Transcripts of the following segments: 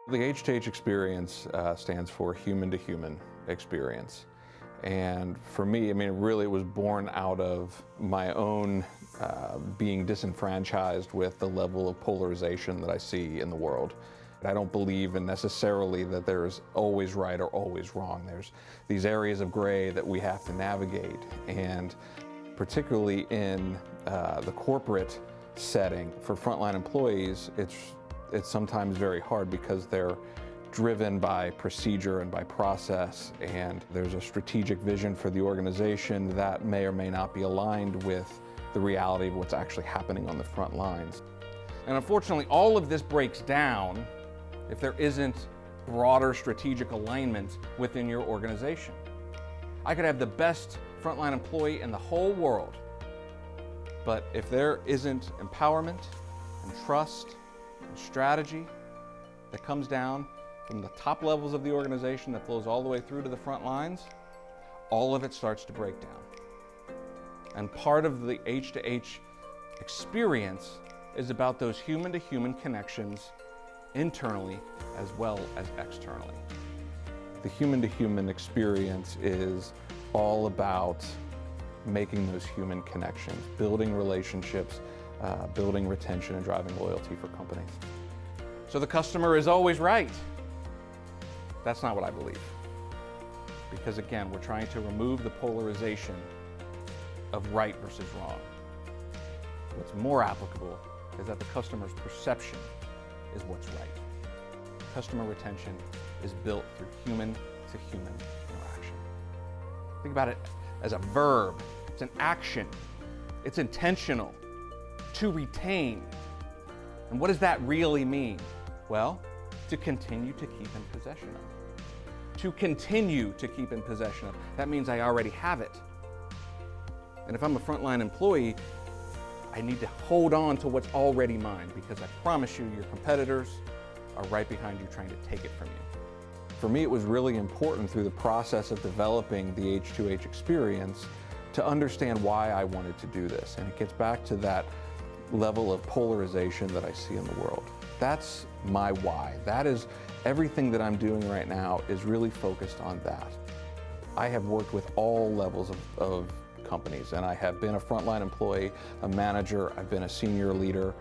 The H2H Experience stands for human-to-human experience. And for me, it really was born out of my own being disenfranchised with the level of polarization that I see in the world. I don't believe in necessarily that there's always right or always wrong. There's these areas of gray that we have to navigate. And particularly in the corporate setting, for frontline employees, it's sometimes very hard because they're driven by procedure and by process, and there's a strategic vision for the organization that may or may not be aligned with the reality of what's actually happening on the front lines. And unfortunately, all of this breaks down if there isn't broader strategic alignment within your organization. I could have the best frontline employee in the whole world, but if there isn't empowerment and trust and strategy that comes down from the top levels of the organization that flows all the way through to the front lines, all of it starts to break down. And part of the H2H experience is about those human-to-human connections internally as well as externally. The human-to-human experience is all about making those human connections, building relationships, building retention and driving loyalty for companies. So the customer is always right. That's not what I believe. Because again, we're trying to remove the polarization of right versus wrong. What's more applicable is that the customer's perception is what's right. Customer retention is built through human-to-human interaction. Think about it as a verb. It's an action. It's intentional. To retain. And what does that really mean? Well, to continue to keep in possession of. To continue to keep in possession of. That means I already have it. And if I'm a frontline employee, I need to hold on to what's already mine, because I promise you, your competitors are right behind you trying to take it from you. For me, it was really important through the process of developing the H2H experience to understand why I wanted to do this. And it gets back to that level of polarization that I see in the world. That's my why. That is everything that I'm doing right now is really focused on that. I have worked with all levels of companies, and I have been a frontline employee, a manager, I've been a senior leader.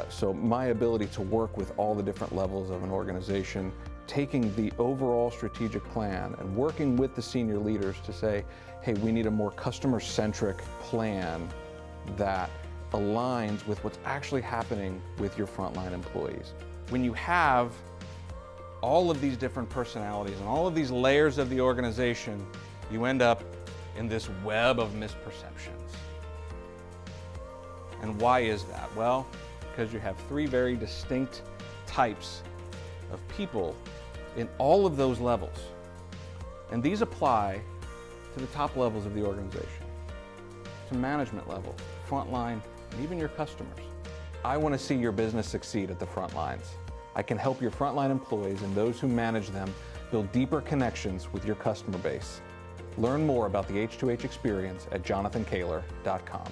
So my ability to work with all the different levels of an organization, taking the overall strategic plan and working with the senior leaders to say, hey, we need a more customer-centric plan that aligns with what's actually happening with your frontline employees. When you have all of these different personalities and all of these layers of the organization, you end up in this web of misperceptions. And why is that? Well, because you have three very distinct types of people in all of those levels. And these apply to the top levels of the organization, to management level, frontline, and even your customers. I want to see your business succeed at the front lines. I can help your frontline employees and those who manage them build deeper connections with your customer base. Learn more about the H2H experience at jonathankaler.com.